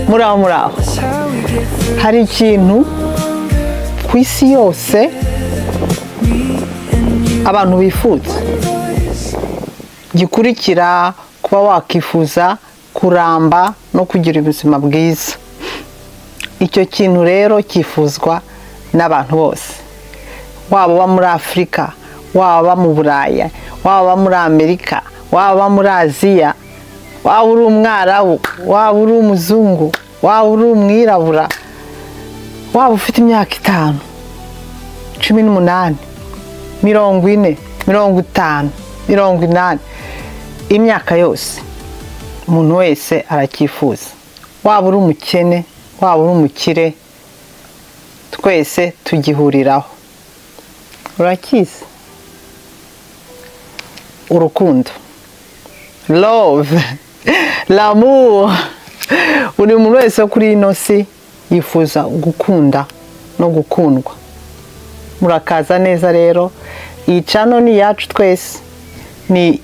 muraho hari ikintu ku isi yose abantu bifuza gikurikira kuba wakifuza kuramba no kugira ubuzima bwiza. Icyo kintu rero kifuzwa n'abantu bose, waba muri Afurika, waba mu Buraya, waba muri Amerika, waba muri Aziya, waba uri umwarabu, waba uri umuzungu, waba uri umwirabura, waba ufite imyaka 5, 18, 40, 50, 80, imyaka yose umuntu wese arakifuza. Waba uri umukene, waba uri umukire, twese tugihuriraho. Urakizi? Urukundo, love, l'amour. Buri muntu wese kuri ino si yifuza gukunda no gukundwa. Murakaza neza rero. Iyi channel ni yacu twese, ni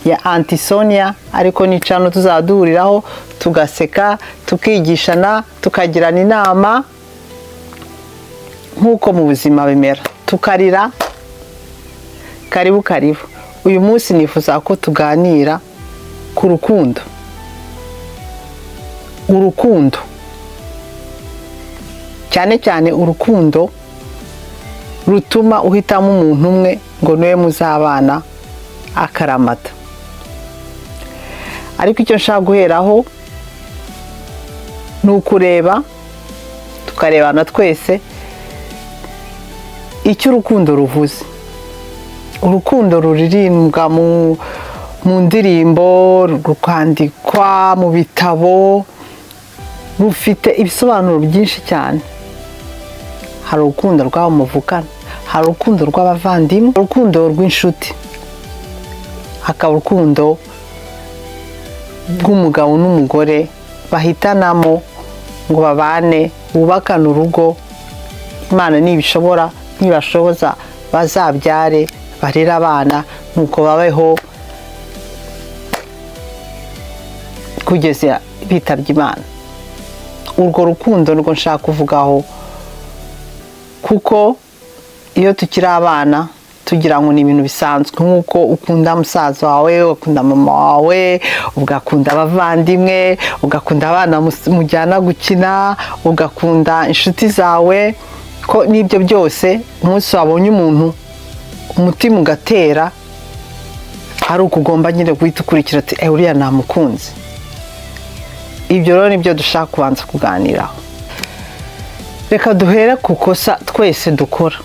ya Auntie Sonia, ariko ni channel tuzaduhuriraho tugaseka, tukigishana, tukagirana inama nkuko mu buzima bimera, tukarira. Karibu. Uyu munsi nifuza ko tuganira ku rukundo. Urukundo, cyane urukundo rutuma uhitamo umuntu umwe ngo niwe muzabana akaramata. Ariko icyo nshaka guheraho ni ukureba, tukarebana twese icyo urukundo ruvuze. Urukundo ruririmbwa mu ndirimbo, rukandikwa mu bitabo, rufite ibisobanuro byinshi cyane. Hari urukundo rw'abo muvukana, hari urukundo rw'abavandimwe, urukundo rw'inshuti, hakaba urukundo rw'umugabo n'umugore bahitanamo ngo babane, bubakane urugo. Imana nibashoboza bazabyare, barera abana, nuko babeho kugeza bitabye Imana. Urwo rukundo rwo nshaka kuvugaho, kuko iyo tukiri abana tugira ngo ni ibintu bisanzwe, nkuko ukunda musaza wawe, ukunda mama wawe, ugakunda abavandimwe, ugakunda abana mujyana gukina, ugakunda inshuti zawe, ko nibyo byose umunsi wabonye umuntu umutima ugatera, hari ukugomba nyine guhita ukurikira ati uriya namukunze. Ibyo rero nibyo dushaka kubanza kuganiraho. Reka duhere ku kosa twese dukora.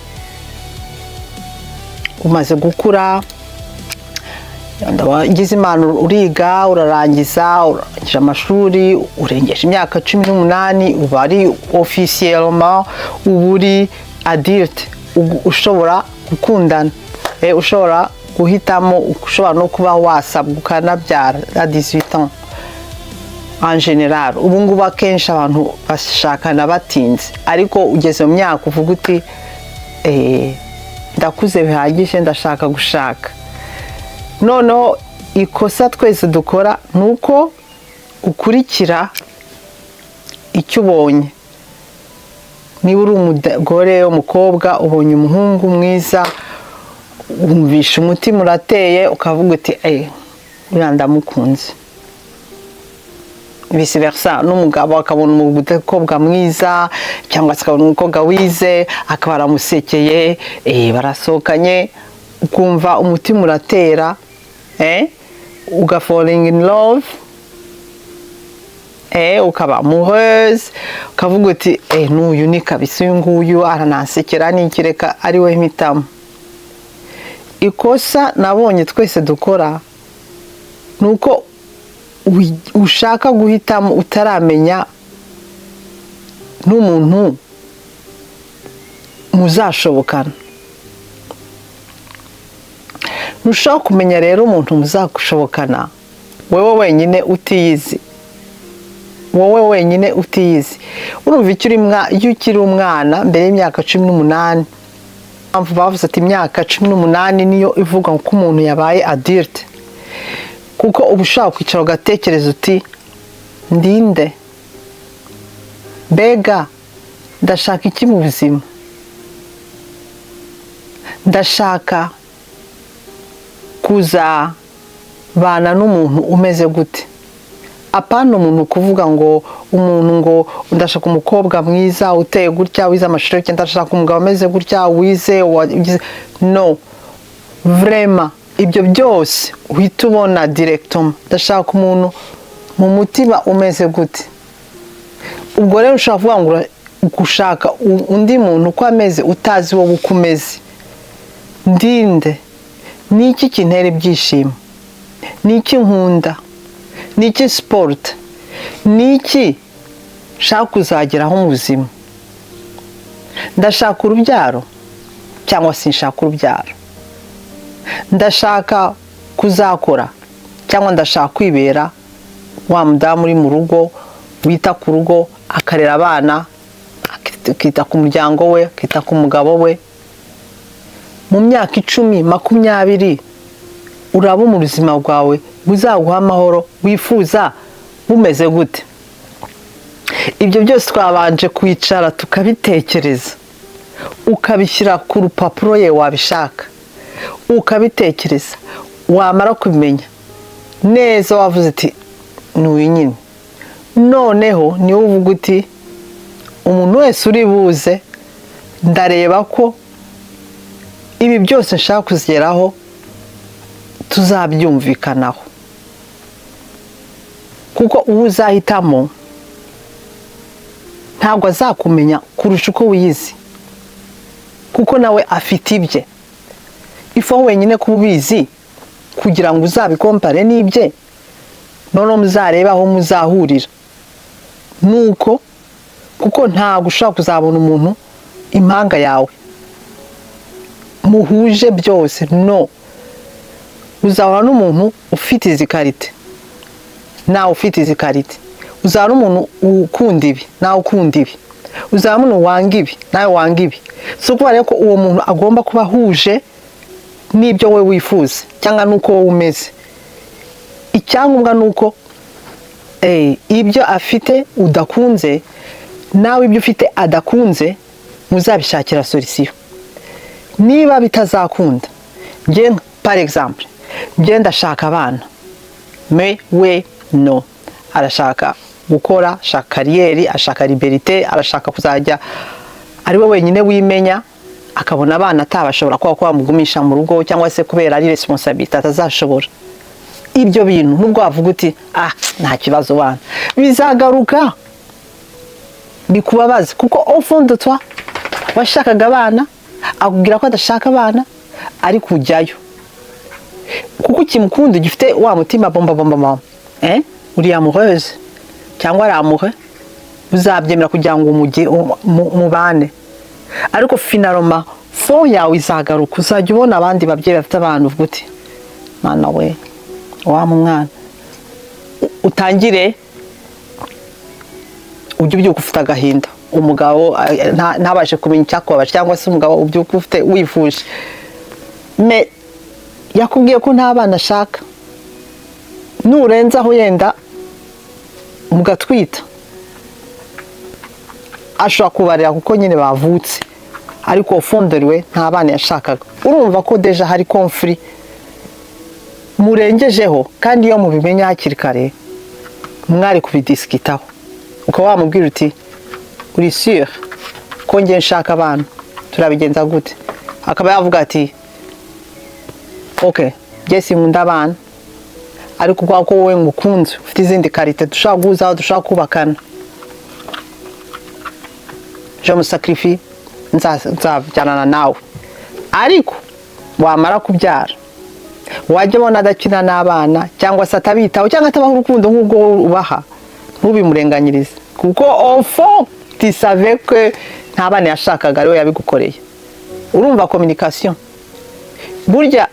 Umaze gukura, ndabagize Imana, uriga, urangije amashuri, urengeje imyaka 18, uba ari officiellement, uba uri adulte, ushobora gukundana, ushobora guhitamo, ushobora no kuba wasabwa ukanabyara à 18 ans. En general, ubu ngubu akenshi abantu bashakana batinze, ariko ugeze mu myaka uvuga uti ndakuze bihagije, ndashaka gushaka. Noneho ikosa twese dukora nuko ukurikira icyo ubonye. Niba uri umugore, umukobwa, ubonye umuhungu mwiza, wumvisha umutima urateye, ukavuga uti uriya ndamukunze. Vice versa, n'umugabo akabona umukobwa mwiza, cyangwa se akabona umukobwa wize, akaba aramusekeye, barasohokanye, ukumva umutima uratera, falling in love, ukaba amoureuse, ukavuga uti n'uyu ni kabisa, uyu nguyu aranansekera, nikireka ari we mpitamo. Ikosa nabonye twese dukora nuko ushaka guhitamo utaramenya n'umuntu muzashobokana. Ntushaka kumenya rero umuntu muzakushobokana wowe wenyine utiyizi. Urumva iyo ukiri umwana mbere y'imyaka 18, bavuze ati imyaka 18 niyo ivuga ko umuntu yabaye adulte. kuko uba ushaka kwicara ugatekereza uti ndinde, mbega ndashaka iki mu buzima, ndashaka kuzabana n'umuntu umeze gute. Apana umuntu kuvuga ngo umuntu ngo ndashaka umukobwa mwiza uteye gutya wize amashuri y'iki, ndashaka umugabo umeze gutya wize no, vraiment ibyo byose uhita ubona directement. Ndashaka umuntu mu mutima umeze gute. Ubwo rero ushaka kuvuga ngo gushaka undi muntu uko ameze utazi wowe uko umeze. Ndinde, niki kintera ibyishimo, niki nkunda, niki sport, niki shaka kuzageraho mu buzima. Ndashaka urubyaro cyangwa sinshaka urubyaro, ndashaka kuzakora cyangwa ndashaka kwibera wa mudamu uri mu rugo wita ku rugo akarera abana, akita ku muryango we, akita ku mugabo we. Mu myaka 10, 20 uraba mu buzima bwawe buzaguha amahoro wifuza bumeze gute. Ibyo byose twabanje kwicara tukabitekereza, ukabishyira ku rupapuro ye wabishaka, ukabitekereza, wamara kubimenya neza wavuze ati n'uyu nyine. Noneho niwe uvuga uti umuntu wese uri buze ndareba ko ibi byose nshaka kuzigeraho tuzabyumvikanaho, kuko uwo uzahitamo ntabwo azakumenya kurusha uko wiyizi, kuko nawe afite ibye. Ifo wenyine kubizi kugira ngo uzabikompare n'ibye, noneho muzareba aho muzahurira. Nuko kuko ntabwo ushaka kuzabona umuntu impanga yawe muhuje byose, no. Uzahura n'umuntu ufite izi karite nawe ufite izi karite, uzahura n'umuntu ukunda ibi nawe ukunda ibi, uzahura n'umuntu wanga ibi nawe wanga ibi. So kuba rero ko uwo muntu agomba kuba ahuje n'ibyo we wifuza cyangwa nuko wowe umeze. Icyangombwa nuko ibyo afite udakunze nawe ibyo ufite adakunze muzabishakira solution. Niba bitazakunda, nge par exemple nge ndashaka abana, we no, arashaka gukora, ashaka kariyeri, ashaka liberté, arashaka kuzajya ari we wenyine wimenya, akabona abana atabashobora kuba bamugumisha mu rugo cyangwa se kubera ari responsabilité atazashobora. Ibyo bintu nubwo wavuga uti nta kibazo bana, bizagaruka bikubabaza, kuko au fond de toi washakaga abana, akubwira ko adashaka abana, ari kujyayo kuko kimukunda gifite wa mutima bomba uri amoureuse cyangwa ari amoureux, uzabyemera kugira ngo mubane. Ariko finalement fond yawe izagaruka, uzajya ubona abandi babyeyi bafite abantu uvuga uti mwana we wa mwana, utangire ujye ubyuka ufite agahinda, umugabo ntabashe kumenya icyakubabaje, cyangwa se umugabo ubyuka ufite wifuje me yakubwiye ko nta bana ashaka, nurenzaho yenda mugatwita ashobora kubarira kuko nyine bavutse, ariko ufonderiwe nta bana yashakaga. Urumva ko deja hari conflit murengejeho, kandi iyo mubimenya hakiri kare mwari kubidiskitaho, ukaba wamubwira uti uri sûr ko ngiye nshaka abana, turabigenza gute? Akaba yavuga ati okay, jesi nkunda abana, ariko kwa ko wowe ngukunze ufite izindi karite dushaka guzaho, dushaka kubakana, je me sacrifie, nzajyana nawe. Ariko wamara kubyara wajya bona adakina n'abana cyangwa se atabitaho cyangwa atabaho urukundo nk'ubwo ubaha, ntubimurenganyirize, kuko au fond tu savais que nta bana yashakaga, ariwe yabigukoreye. Urumva communication burya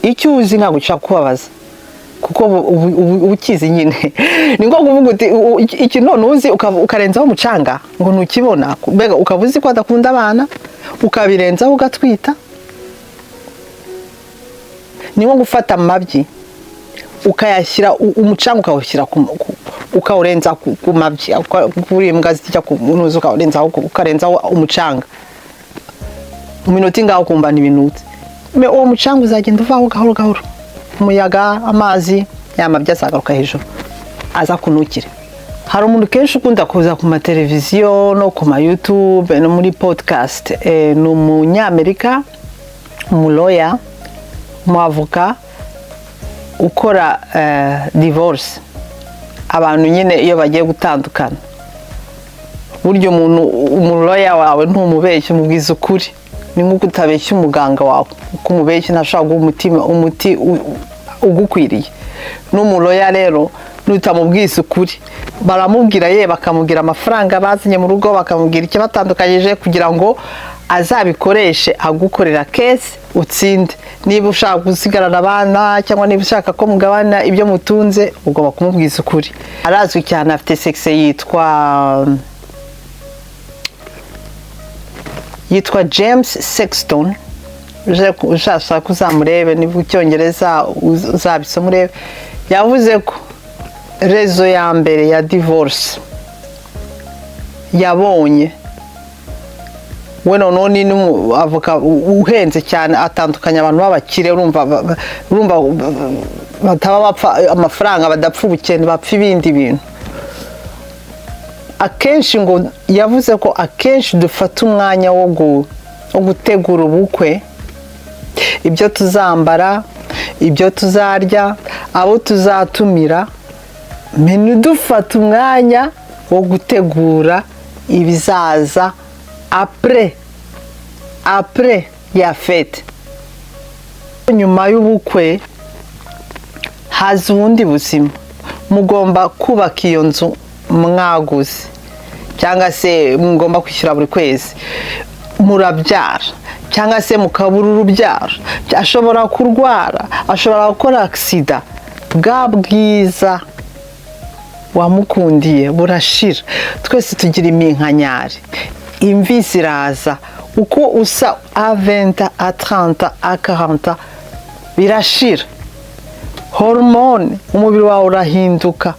icyo uzi ntabwo ushaka kubabaza, kuko ukizi nyine. Ni ngo kuvuga uti iki none uzi ukarenzaho umucanga ngo ntukibona, mbega ukavuzi ko adakunda abana ukabirenzaho ugatwita. ni nko gufata amabyi ukayashyira umucanga ukawushyira ukawurenza ku mabyi kuri imbwa zijya ku ntuzi ukarenzaho umucanga mu minota ingaho ukumva n'ibinutse uwo mucanga uzagenda uvaho gahoro gahoro umuyaga amazi yamabyi azagaruka hejuru aza kunukire. Hari umuntu kenshi ukunda kuza ku mateleviziyo no ku ma YouTube no muri podcast ni umunyamerika umuloya umuavoka ukora divorce abantu nyine iyo bagiye gutandukana. Buryo umuntu umuloya wawe ntumubeshye umubwiza ukuri ni nkuko utabeshya umuganga wawe uko umubeshye ntashobora guha umuti ugukwiriye. N'umuloya rero nutamubwiza ukuri baramubwira bakamubwira amafaranga bazinye mu rugo bakamubwira icyo batandukanyije kugira ngo azabikoreshe agukorera case utsinde. Niba ushaka gusigarana abana cyangwa niba ushaka ko mugabana ibyo mutunze ugomba kumubwiza ukuri. Arazwi cyane afite sexe yitwa James Sexton. Ushaka kuzamurebe niba Icyongereza uzabisomurebe. Yavuze ko rezo ya mbere ya divorce yabonye we none n'umuavoka uhenze cyane atandukanya abantu b'abakire urumva bataba bapfa amafaranga badapfa ubukene bapfa ibindi bintu. Akenshi ngo yavuze ko akenshi dufata umwanya wo gutegura ubukwe, ibyo tuzambara, ibyo tuzarya, abo tuzatumira, dufata umwanya wo gutegura ibizaza après ya fete. Nyuma y'ubukwe haza ubundi buzima. Mugomba kubaka iyo nzu mwaguze cyangwa se mugomba kwishyura buri kwezi. Murabyara cyangwa se mukabura urubyaro, ashobora kurwara, ashobora gukora accident. Bwa bwiza wamukundiye burashira. Twese tugira iminkanyari, imvi ziraza, uko usa a 20 a 30 a 40 birashira. Hormone umubiri wawe urahinduka.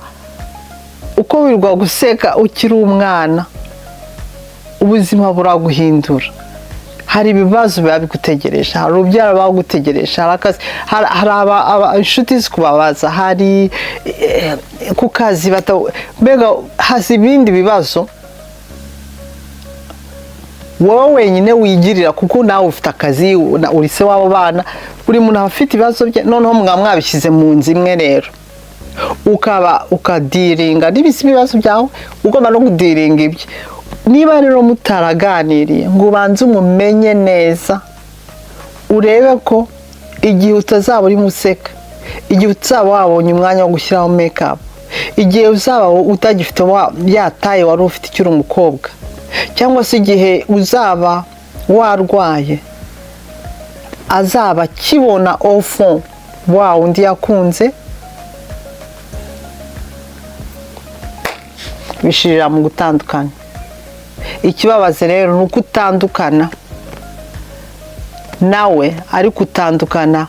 Uko wirwa guseka ukiri umwana ubuzima buraguhindura. Hari ibibazo biba bigutegereje, hari urubyaro bagutegereje, hari akazi, hari inshuti zikubabaza, hari ku kazi mbega hazi ibindi bibazo wowe wenyine wigirira kuko nawe ufite akazi uri se w'abo bana. Buri muntu afite ibibazo bye noneho mwabishyize mu nzu imwe rero ukadiringa n'ibibazo byawe ugomba no kudiringa ibye. Niba rero mutaraganiriye ngo ubanze umumenye neza urebe ko igihe utazaba uri museka, igihe uzaba wabonye umwanya wo gushyiraho make up, igihe uzaba utagifite yataye wari ufite ikiri umukobwa, cyangwa se igihe uzaba warwaye azaba akibona au fond wa undi yakunze. Bishirira mu gutandukana. Ikibabaze rero ni uko utandukana nawe ariko utandukana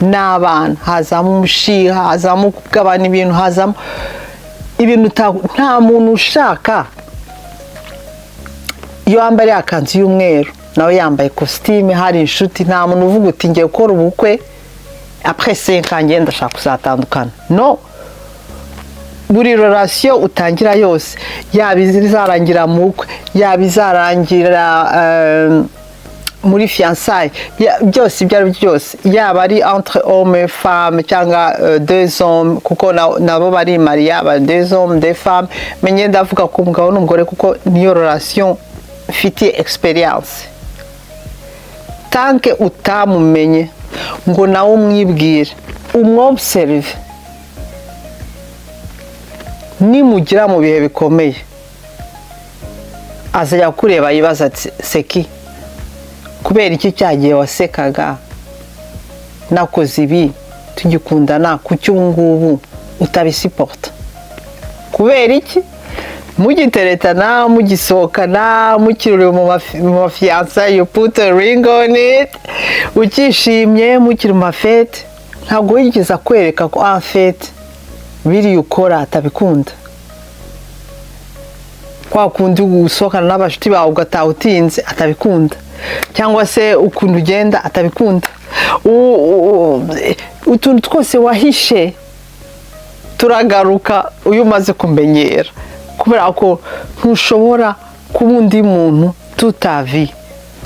n'abana. Hazamo umushiha, hazamo kugabana ibintu, hazamo ibintu nta muntu ushaka. Iyo wambaye akanzu y'umweru nawe yambaye costume hari inshuti, nta muntu uvuga uti ngiye gukora ubukwe après 5 ans ngenda ndashaka kuzatandukana. No, buri relation utangira yose yaba izarangira mu bukwe, yaba izarangira muri fiançailles, byose ibyo ari byose, yaba ari entre homme et femme cyangwa deux hommes kuko nabo bari mariya ba deux hommes des femmes. Menye ndavuga ko umugabo n'umugore kuko niyo relation fitiye experience. Tanke utamumenye ngo nawe umwibwire umwobserve, nimugira mu bihe bikomeye azajya kureba yibaza ati seki kubera iki cyagiye wasekaga nakoze ibi tugikundana kuki ubu ngubu utabisiporta kubera iki mugiteretana mugisohokana mukirure mu mafiança you put a ring on it ukishimye mukiri mu mafete ntabwo wigeze akwereka ko en fait biri ukora atabikunda, kwa kundi gusohokana n'abashuti bawe ugataha utinze atabikunda, cyangwa se ukuntu ugenda atabikunda. Utuntu twose wahishe turagaruka uyu umaze kumenyera, kubera ko ntushobora kuba undi muntu tutavi,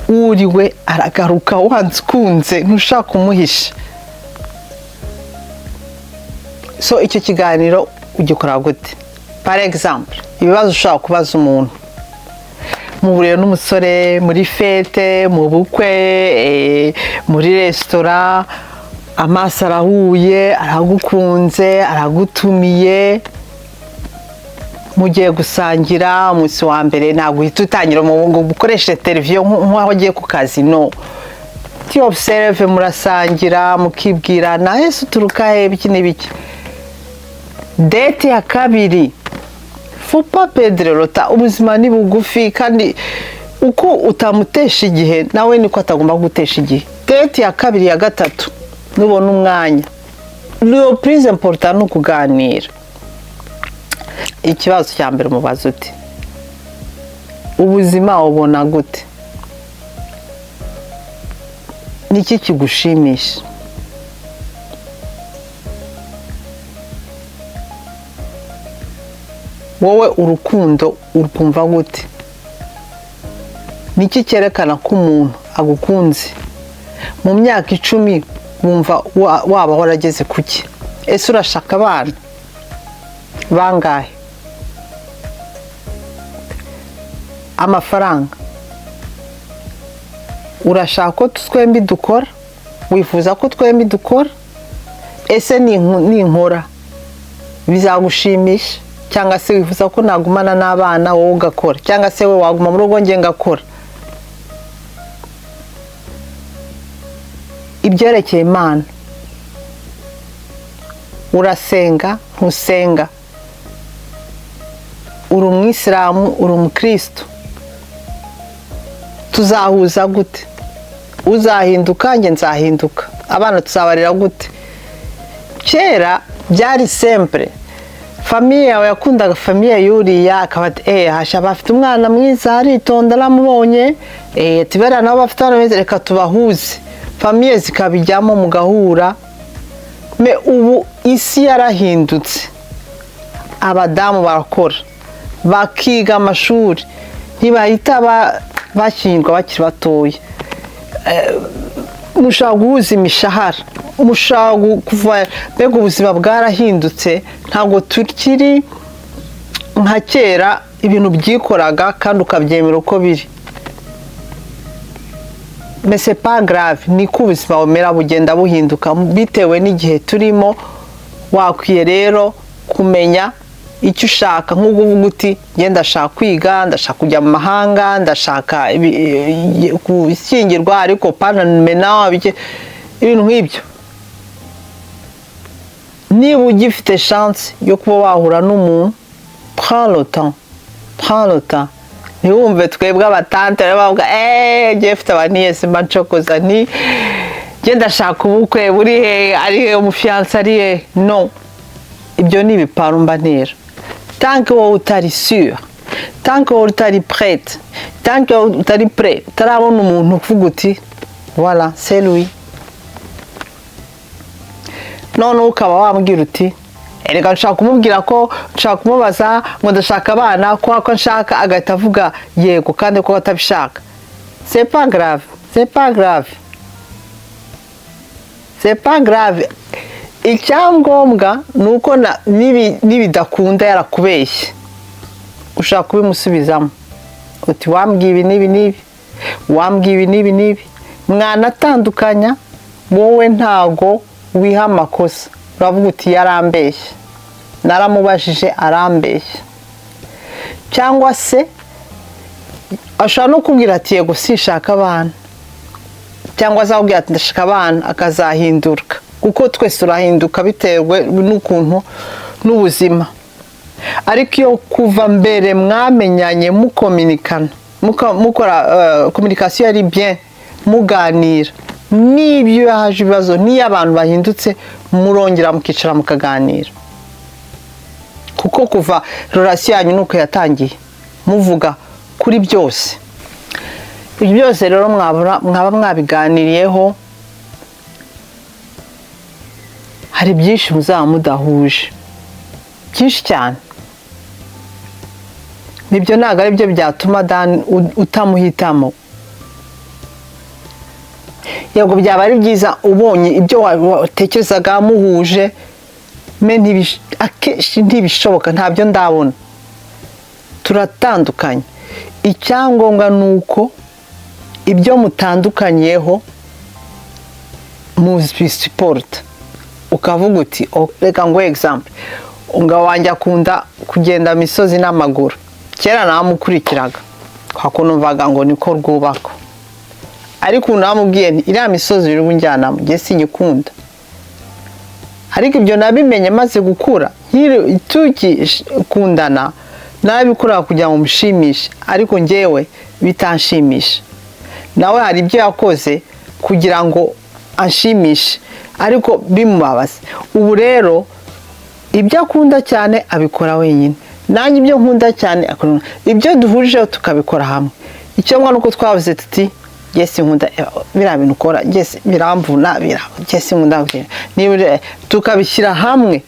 uriwe aragaruka wanze ukunze ntushaka kumuhisha. So icyo kiganiro ugikora gute? Par exemple, ibibazo ushaka kubaza umuntu muhuriye n'umusore muri fete, mu bukwe, muri resitora, amaso arahuye, aragukunze, aragutumiye, mugiye gusangira umunsi wa mbere, ntabwo uhita utangira ngo ukoreshe televiziyo nk'aho ugiye ku kazi, no. Tu observe, murasangira mukibwirana, ese uturuka he, biki n'ibiki. Date ya kabiri, faut pas perdre le temps, ubuzima ni bugufi, kandi uko utamutesha igihe nawe niko atagomba gutesha igihe. Date ya kabiri ya gatatu nubona umwanya, le plus important ni ukuganira. Ikibazo cya mbere mubaza uti ubuzima ubona gute, niki kigushimisha, wowe urukundo urukumva gute, niki cyerekana ko umuntu agukunze, mu myaka 10 wumva waba warageze kuki, ese urashaka abana bangahe, amafaranga urashaka ko twembi dukora, wifuza ko twembi dukora, ese ninkora bizagushimisha, cyangwa se wifuza ko nagumana n'abana wowe ugakora, cyangwa se we waguma mu rugo nge ngakora. Ibyerekeye Imana, urasenga ntusenga, uri umwisilamu uri umukristo, tuzahuza gute, uzahinduka nge nzahinduka, abana tuzabarira gute. Kera byari simple, famiye yawe yakundaga famiye yuriya, akaba hasha bafite umwana mwiza aritonda namubonye, tibera nabo bafite abana beza, reka tubahuze, famiye zikabijyamo mugahura. Me ubu isi yarahindutse, abadamu barakora bakiga amashuri, ntibahita bashyingirwa bakiri batoya, mushaka guhuza imishahara, mushaka kuva, mbega ubuzima bwarahindutse, ntabwo tukiri nka kera ibintu byikoraga kandi ukabyemera uko biri. Mais c'est pas grave, niko ubuzima bumera bugenda buhinduka bitewe n'igihe turimo. Wakwiye rero kumenya icyo ushaka, nk'uko uvuga uti nge ndashaka kwiga, ndashaka kujya mu mahanga, ndashaka gushyingirwa, ariko panamena ibintu nk'ibyo. Niba ugifite chance yo kuba wahura n'umuntu, prends le temps, prends le temps. Ntiwumve twebwe abatante bavuga ngiye mfite abaniyesi mba ncokoza, nge ndashaka ubukwe buri he, ari he umufiyanse, ari he. No, ibyo ni ibiparu mbanera. Tant que wowe utari sûr, tant que wowe utari prête, tant que wowe utari prêt, utarabona umuntu uvuga uti voilà c'est lui, none ukaba wambwira uti erega nshaka kumubwira ko nshaka kumubaza ngo ndashaka abana, ko nshaka, agahita avuga yego kandi ko atabishaka. C'est pas grave, c'est pas grave, c'est pas grave. Icyangombwa nuko nibidakunda yarakubeshye, ushaka kubimusubizamo uti wambwiye ibi n'ibi n'ibi, wambwiye ibi n'ibi n'ibi, mwanatandukanya, wowe ntago wiha amakosa, uravuga uti yarambeshye, naramubajije arambeshye. Cyangwa se ashobora no kubwira ati yego sinshaka abana, cyangwa azakubwira ati ndashaka abana, akazahinduka, kuko twese turahinduka bitewe n'ukuntu n'ubuzima. Ariko iyo kuva mbere mwamenyanye mukominikana, mukora communication ari bien, muganira, n'ibyo haje ibibazo n'iyo abantu bahindutse murongera mukicara mukaganira, kuko kuva relation yanyu nuko yatangiye muvuga kuri byose. Ibyo byose rero mwaba mwabiganiriyeho, hari byinshi muzaba mudahuje, byinshi cyane. Nibyo ntabwo ari byo byatuma Dan utamuhitamo. Yego byaba ari byiza ubonye ibyo watekerezaga muhuje, akenshi ntibishoboka, ntabyo ndabona, turatandukanye. Icyangombwa ni uko ibyo mutandukanyeho muzibisiporta, ukavuga uti reka ngo example, umugabo wanjye akunda kugenda misozi n'amaguru, kera namukurikiraga kwa numvaga ngo niko rwubako, ariko namubwiye nti iriya misozi uri bunjyanamo njye sinyikunda. Ariko ibyo nabimenye maze gukura, tukikundana nabikora kugira ngo mushimishe, ariko njyewe bitanshimisha. Nawe hari ibyo yakoze kugira ngo anshimishe, ariko bimubabaza. Ubu rero ibyo akunda cyane abikora wenyine, nanjye ibyo nkunda cyane akora, ibyo duhurijeho tukabikora hamwe. Icyo ngwa nuko twavuze tuti yes nkunda bira bintu ukora, yes biramvuna, yes nkunda niba tukabishyira hamwe,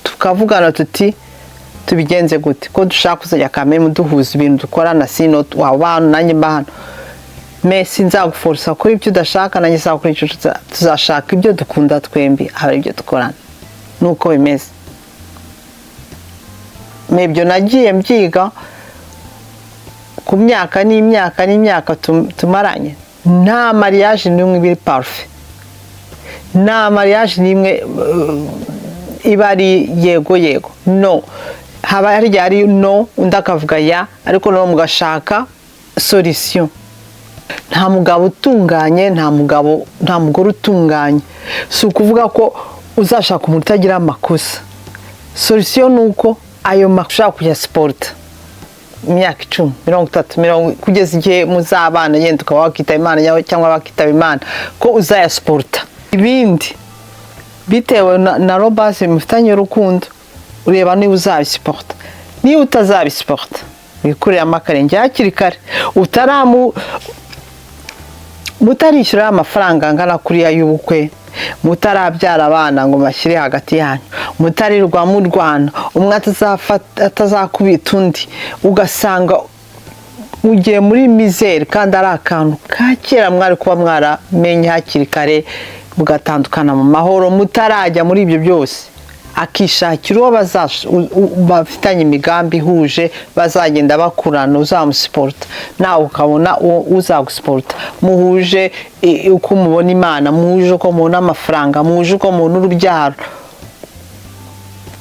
tukavugana tuti tubigenze gute, ko dushaka kuzajya kameme duhuza ibintu dukorana, sino wabana nanjye mbahano Messi nzaguforsa kuri ibyo udashaka, nanjye sakuri icyo tuzashaka ibyo dukunda twembi, hari ibyo dukorana, nuko bimeze. Mebyo nagiye mbyiga ku myaka n'imyaka tumaranye. Nta mariage n'imwe biri parfait, nta mariage n'imwe iba ari yego no, haba hari no undi akavuga ya, ariko no mugashaka solution. Nta mugabo utunganye, nta mugore utunganye. Si ukuvuga ko uzashaka umuntu utagira amakosa. Solution nuko ayo makosa kujya sport imyaka 10, 30, kugeza igihe muzabana yenda ukaba wakitaba Imana cyangwa bakitaba Imana, ko uzaya sporta. Ibindi bitewe na robase mufitanye urukundo, ureba niba uzabisiporta. Niba utazabisiporta wikurira amakarenge hakiri kare, mutarishyura amafaranga angana kuriya y'ubukwe, mutarabyara abana ngo bashyire hagati yanyu, mutarirwa mu Rwanda, umwe atazakubita undi, ugasanga ugiye muri misère, kandi ari akantu kakera mwari kuba mwaramenye hakiri kare, mugatandukana mu mahoro, mutarajya muri ibyo byose. Akishakira uwo bafitanye imigambi ihuje, bazagenda bakurana, uzamusiporta nawe ukabona uzagusiporta, muhuje uko mubona Imana, muhuje uko mubona amafaranga, muhuje uko mubona urubyaro,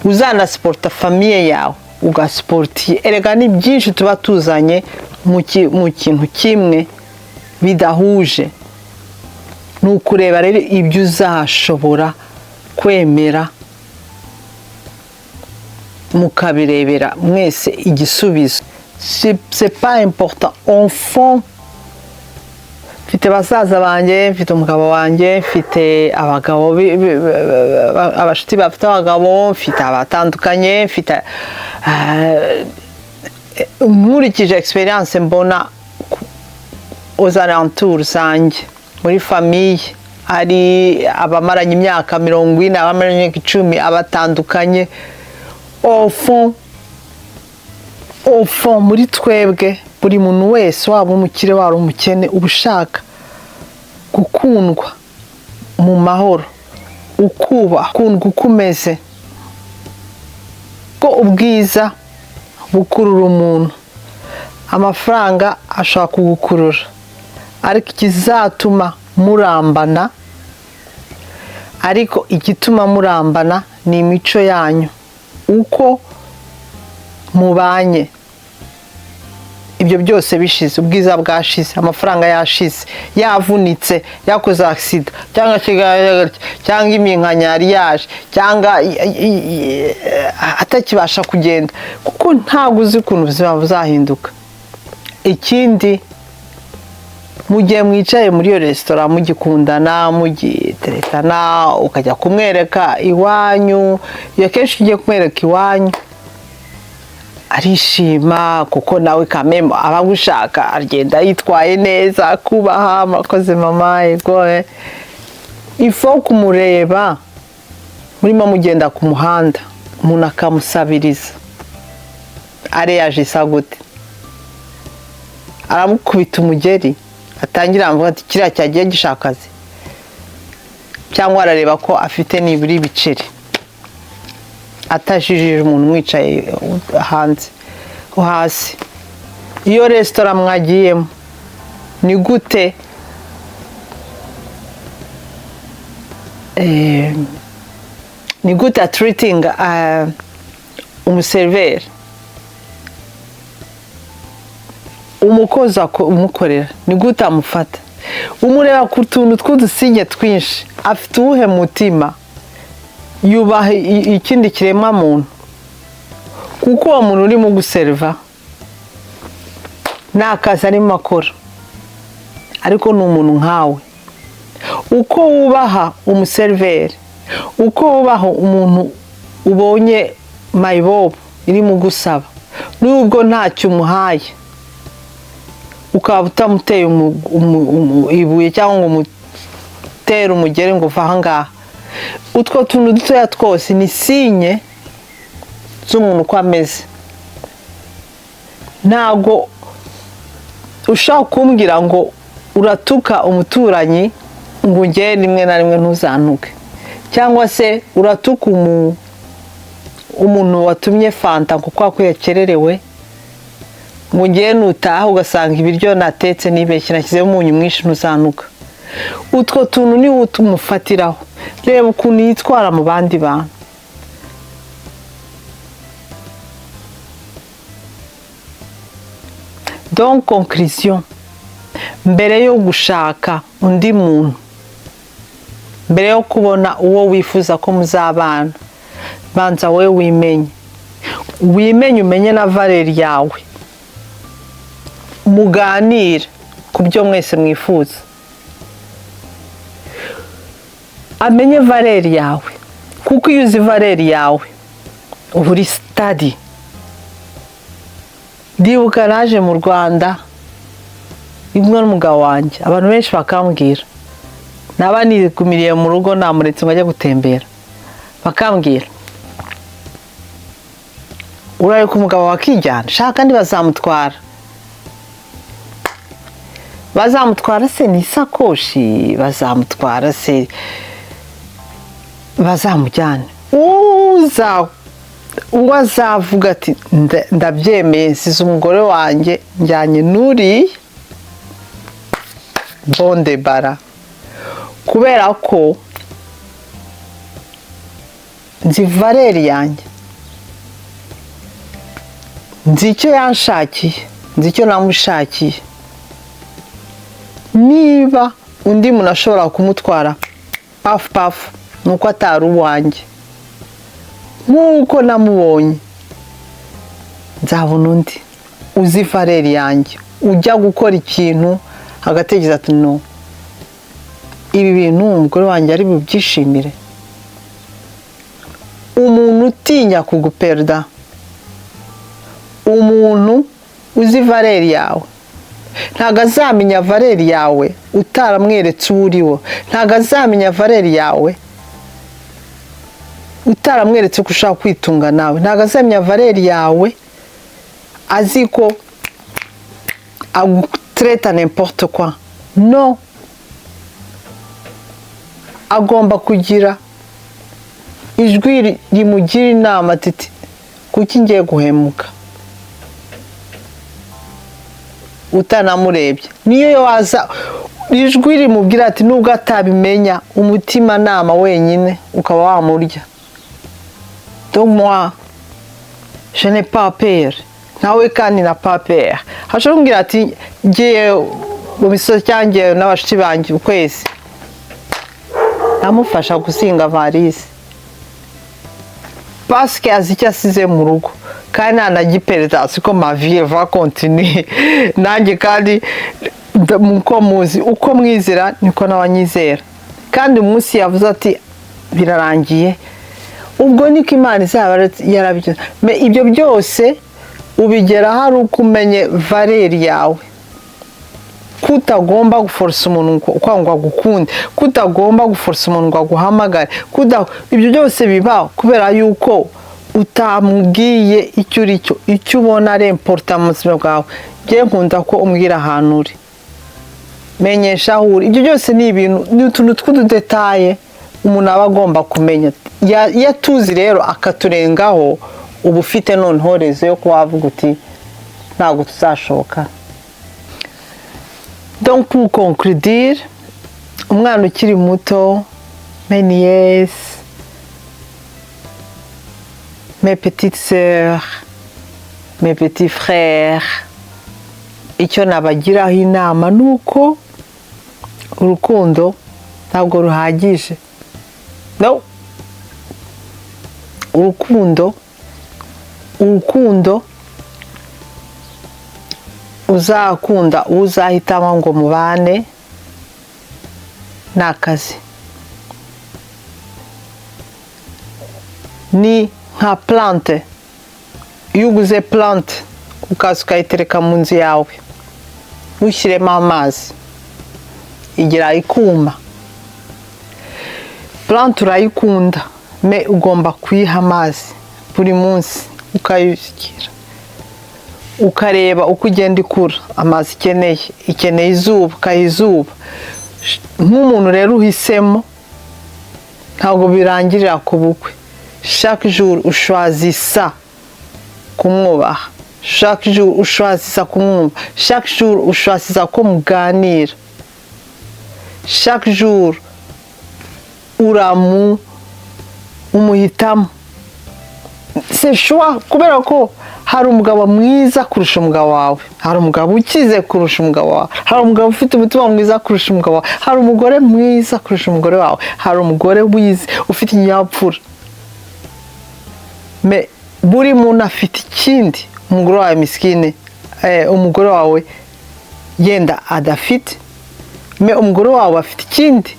uzanasiporta famiye yawe, ugasiportiye. Erega ni byinshi tuba tuzanye mu kintu kimwe bidahuje. Ni ukureba rero ibyo uzashobora kwemera, mukabirebera mwese igisubizo. C'est pas important. Enfant, mfite basaza banjye, mfite umugabo wanjye, mfite abagabo, abashuti bafite abagabo, mfite abatandukanye, mfite nkurikije experience mbona aux alentours zanjye muri famille, ari abamaranye imyaka 40, abamaranye 10, abatandukanye. Au fond muri twebwe, buri muntu wese, waba umukire waba umukene, ubushaka gukundwa mu mahoro, ukundwa ukumeze, ko ubwiza bukurura umuntu, amafaranga ashaka kugukurura, ariko ikizatuma murambana, ariko igituma murambana ni imico yanyu, uko mubanye. Ibyo byose bishize, ubwiza bwashize, amafaranga yashize, yavunitse, yakoze accident, cyangwa iminkanyari yaje, cyangwa atakibasha kugenda, kuko ntabwo uzi ukuntu ubuzima buzahinduka. Ikindi mu gihe mwicaye muri iyo resitora mugikundana mugiteretana ukajya kumwereka iwanyu, iyo kenshi ugiye kumwereka iwanyu arishima kuko nawe kamemo aba agushaka, agenda yitwaye neza, kubaha murakoze mama yego. Ifo kumureba murimo mugenda ku muhanda umuntu akamusabiriza, areyaje isa gute? Aramukubita umugeri atangira avuga ati kiriya cyagiye gishakaze, cyangwa arareba ko afite niburi ibiceri atashijije umuntu mwicaye hanze hasi. Iyo resitora mwagiyemo ni gute ni gute treating umuseriveri, umukozi umukorera ni gute amufata, umureba ku tuntu tw'udusinye twinshi, afite uwuhe mutima, yubaha ikindi kiremwa muntu, kuko uwo muntu urimo guseriva nta kazi arimo akora ariko ni umuntu nkawe. Uko wubaha umuseriveri, uko wubaha umuntu ubonye mayibobo irimo gusaba, nubwo ntacyo umuhaye ukaba utamuteye ibuye cyangwa ngo umutere umugeri ngo uva aha ngaha, utwo tuntu dutoya twose ni sinye z'umuntu uko ameze. Ntabwo ushaka kumbwira ngo uratuka umuturanyi ngo ugere rimwe na rimwe ntuzantuke, cyangwa se uratuka umuntu watumye fanta kuko yakwererewe ngo ugere nutaha ugasanga ibiryo natetse nibeshye nashyizemo umunyu mwinshi ntuzantuka. Utwo tuntu ni wo tumufatiraho, reba ukuntu yitwara mu bandi bantu. Donc conclusion, mbere yo gushaka undi muntu, mbere yo kubona uwo wifuza ko muzabana, banza wowe wimenye umenye na valeri yawe, muganire ku byo mwese mwifuza, amenye valeri yawe, kuko iyo uzi valeri yawe uba uri sitadi. Ndibuka naje mu Rwanda rimwe n'umugabo wanjye, abantu benshi bakambwira, naba nigumiriye mu rugo namuretse ngo ajye gutembera, bakambwira urareka umugabo wakijyana, shaka kandi bazamutwara se n'isakoshi, bazamutwara se bazamujyane, uwo azavuga ati ndabyemeye nsize umugore wanjye njyanye n'uriya, bonde bara, kubera ko nzi valeri yanjye, nzi icyo yanshakiye, nzi icyo namushakiye. Niba undi muntu ashobora kumutwara pafu pafu nuko atari uwanjye, nk'uko namubonye nzabona undi uzi valeri yanjye, ujya gukora ikintu agatekereza ati no, ibi bintu umugore wanjye ari bubyishimire. Umuntu utinya kuguperda, umuntu uzi valeri yawe, ntago azamenya valeri yawe utaramweretse uwo uriwe, ntago azamenya valeri yawe utaramweretse ko ushaka kwitunga nawe, ntago azamenya valeri yawe azi ko agutreta n'importe quoi. No, agomba kugira ijwi rimugira inama ati kuki ngiye guhemuka, utanamurebye. Niyo waza ijwi rimubwira ati nubwo atabimenya, umutima nama wenyine ukaba wamurya. Donc moi je n'ai pas peur, nawe kandi na pas peur. Hashobora kumbwira ati ngiye mu misozi cyanjye n'abashiki banjye ukwezi, namufasha gusinga varisi parce que azi icyo asize mu rugo, kandi ntanagipereza, siko ma vie va continuer. Nanjye kandi muko muzi uko mwizera niko n'abanyizera kandi umunsi yavuze ati birarangiye ubwo niko Imana izaba yarabigize ibyo byose ubigera hari uko umenye valeri yawe kutagomba guforsa umuntu kwangwa gukunde kutagomba guforsa umuntu ngo guhamagare ibyo byose bibaho kubera yuko utamubwiye icyo uri cyo icyo ubona ari important mu buzima bwawe ngiye nkunda ko umbwira ahantu uri menyesha aho uri ibyo byose ni ibintu ni utuntu tw'ududetaye umuntu aba agomba kumenya yatuzi rero akaturengaho uba ufite noneho rezo yo kuba wavuga uti ntabwo tuzashoboka. Donc pour conclure umwana ukiri muto mes nièces mes petites sœurs mes petits frères icyo nabagiraho inama nuko urukundo ntabwo ruhagije no urukundo uzakunda uzahitamo ngo mubane n'akazi ni nka plante iyo uguze plante ukaza ukayitereka mu nzu yawe ushyiremo amazi igira ikuma plante urayikunda me ugomba kuyiha amazi buri munsi ukayishyira ukareba uko ugenda ikura amazi ikeneye izuba ukayizuba nk'umuntu rero uhisemo ntabwo birangirira ku bukwe chaque jour ushwazisa kumwubaha chaque jour ushwazisa kumwumva chaque jour ushwazisa ko muganira chaque jour umuhitamo c'est choix kubera ko hari umugabo mwiza kurusha umugabo wawe hari umugabo ukize kurusha umugabo wawe hari umugabo ufite umutima mwiza kurusha umugabo wawe hari umugore mwiza kurusha umugore wawe hari umugore wize ufite ikinyabupfura me buri muntu afite ikindi umugore wawe miskine umugore wawe yenda adafite me umugore wawe afite ikindi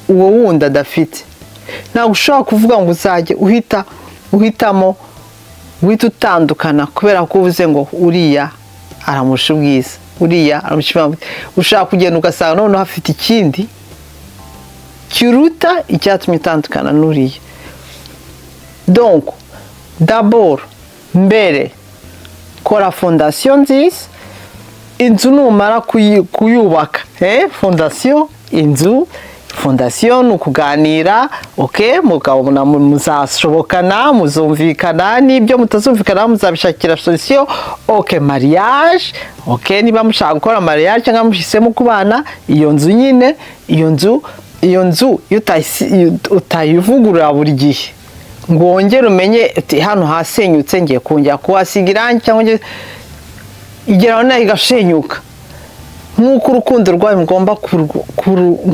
uwo wundi adafite ntabwo ushobora kuvuga ngo uzajye uhitamo wita utandukana kubera ko uvuze ngo uriya aramusha ubwiza uriya aramusha ushaka kugenda ugasanga noneho afite ikindi kiruta icyatumye utandukana n'uriya. Donc d'abord mbere kora fondation nziza inzu numara kuyubaka fondation inzu fondation ukuganira mugabo muzashobokana muzumvikana nibyo mutazumvikana muzabishakira solution mariage niba mushaka gukora mariage cyangwa mushisemo kubana iyo nzu nyine iyo nzu utayivugurura buri gihe ngo wongere umenye hano hasenyutse ngiye kongera kuhasiga irangi cyangwa igeraho nayo igashenyuka nk'uko urukundo rwawe mugomba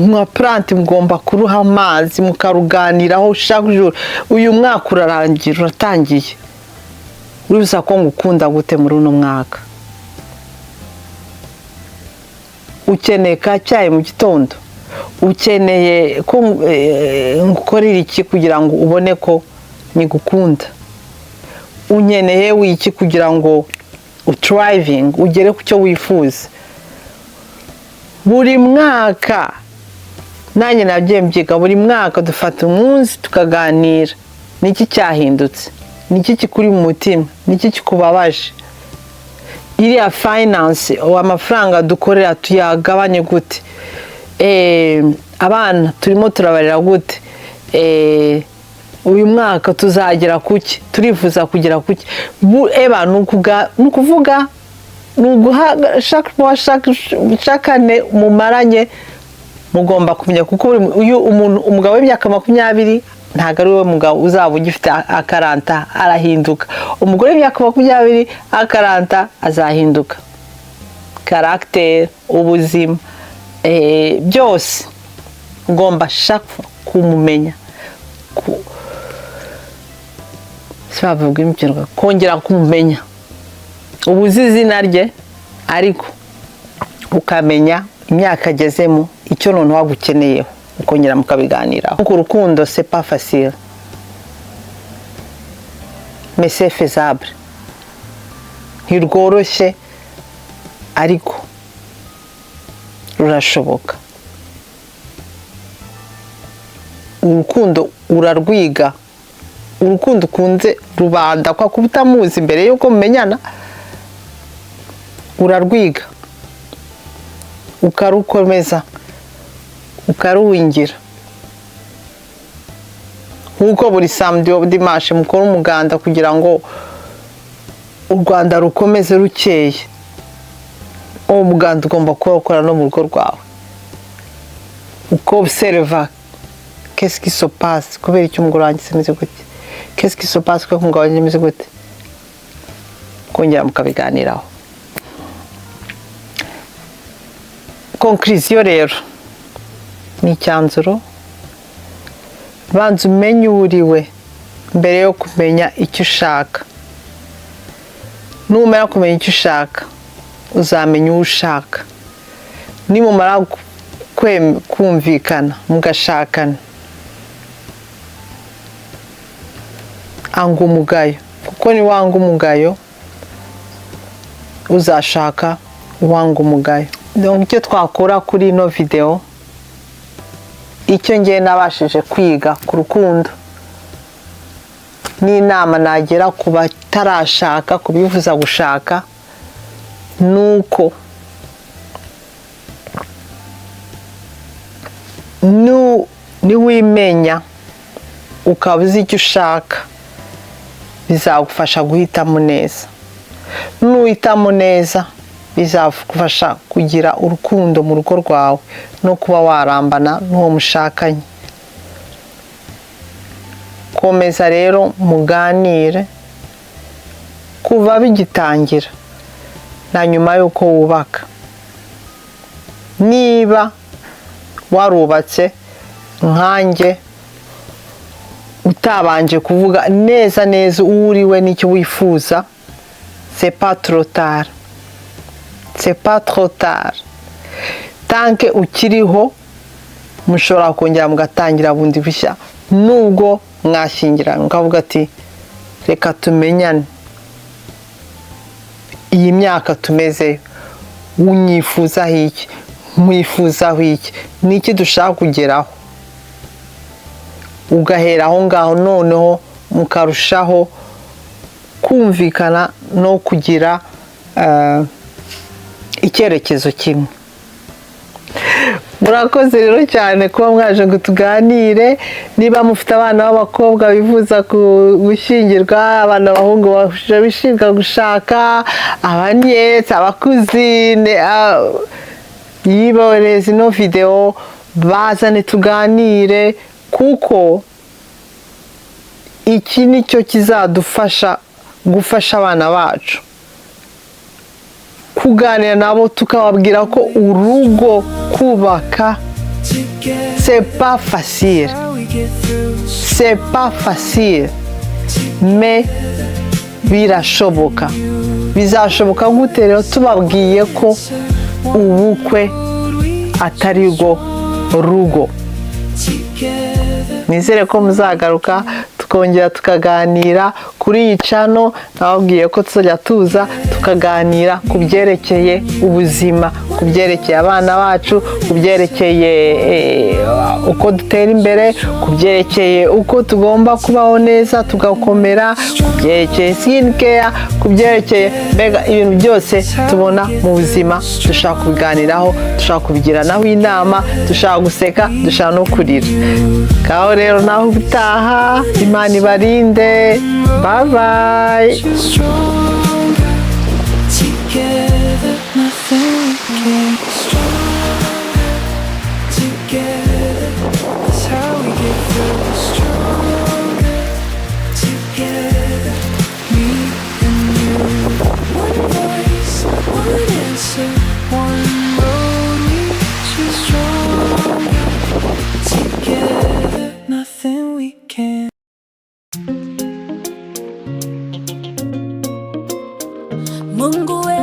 nka plante mugomba kuruha amazi mukaruganiraho chaque jour uyu mwaka urarangira uratangiye uruza ko ngukunda gute muri uno mwaka ukeneye ka cyayi mu gitondo ukeneye ko ngukorera iki kugira ngo ubone ko nigukunda unyeneye wiki kugira ngo utriving ugere ku cyo wifuza buri mwaka nanjye nabyembyiga buri mwaka dufata umunsi tukaganira niki cyahindutse niki kikuri mu mutima niki kikubabaje iriya finance amafaranga dukorera tuyagabanye gute abana turimo turabarira gute uyu mwaka tuzagera kuki turifuza kugera kuki nukuvuga nuguha shakane mumaranye mugomba kumenya kuko uyu umugabo w'imyaka 20 ntago ari we mugabo uzaba ugifite akaranta arahinduka umugore w'imyaka 20 akaranta azahinduka caractère ubuzima byose ugomba shaka kumumenya sabavuga imikirwa kongera kumumenya ubuzi izina rye ariko ukamenya imyaka agezemo icyo none wagukeneyeho ukongera mukabiganiraho. Kuko urukundo c'est pas facile mais c'est faisable, ntirworoshye ariko rurashoboka. Urukundo urarwiga, urukundo ukunze rubanda kwa kuba utamuzi imbere yuko mumenyana, urarwiga ukarukomeza ukaruwingira. Nkuko buri samedi dimanche mukora umuganda kugira ngo u Rwanda rukomeze rukeye, uwo muganda ugomba kuwukora no mu rugo rwawe, uko observa qu'est-ce qui se passe, kubera icyo umugore wanjye simeze gute, qu'est-ce qui se passe ko umugabo wanjye simeze gute, kongera mukabiganiraho. Conclusion rero ni icyanzuro, banza umenye uriwe mbere yo kumenya icyo ushaka. Numara kumenya icyo ushaka uzamenya uwo ushaka. Nimumara kumvikana mugashakana, anga umugayo, kuko ni wanga umugayo uzashaka uwanga umugayo. Donc icyo twakora kuri ino video, icyo ngiye nabashije kwiga ku rukundo n'inama nagera ku batarashaka, kubifuza gushaka, nuko niwimenya ukaba uzi icyo ushaka bizagufasha guhitamo neza. Nuhitamo neza bizagufasha kugira urukundo mu rugo rwawe no kuba warambana n'uwo mushakanye. Komeza rero muganire kuva bigitangira na nyuma yuko wubaka. Niba warubatse nkanjye utabanje kuvuga neza neza uriwe n'icyo wifuza, c'est pas trop tard, c'est pas trop tard. Tant que ukiriho mushobora kongera mugatangira bundi bushya, nubwo mwashyingiranywe ukavuga ati reka tumenyane iyi myaka tumeze, unyifuzaho iki, mwifuzaho iki, niki dushaka kugeraho, ugahera aho ngaho noneho mukarushaho kumvikana no kugira icyerekezo kimwe. Murakoze rero cyane kuba mwaje ngo tuganire. Niba mufite abana b'abakobwa bifuza gushyingirwa, abana b'abahungu bishaka gushaka, abanyetse, abakuzine, yiboreze ino video bazane tuganire, kuko iki nicyo kizadufasha gufasha abana bacu, kuganira nabo tukababwira ko urugo kubaka c'est pas facile, c'est pas facile, mais birashoboka. Bizashoboka gute rero? Tubabwiye ko ubukwe atari rwo rugo. Nizere ko muzagaruka tukongera tukaganira kuri iyi channel. Nababwiye ko tuzajya tuza tukaganira ku byerekeye ubuzima, ku byerekeye abana bacu, ku byerekeye uko dutera imbere, ku byerekeye uko tugomba kubaho neza tugakomera, ku byerekeye skin care, ku byerekeye mbega ibintu byose tubona mu buzima dushaka kubiganiraho, dushaka kubigiranaho inama, dushaka guseka, dushaka no kurira. Kaho rero naho ubutaha, Imana ibarinde. Bye bye. Together, nothing can be stronger. Together, that's how we get through. Stronger together, me and you. One voice, one answer, one road we choose. Stronger together, nothing we can. Mungu we,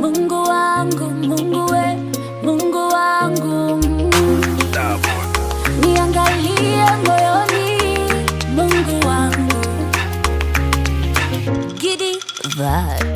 Mungu wangu, Mungu we. vibe.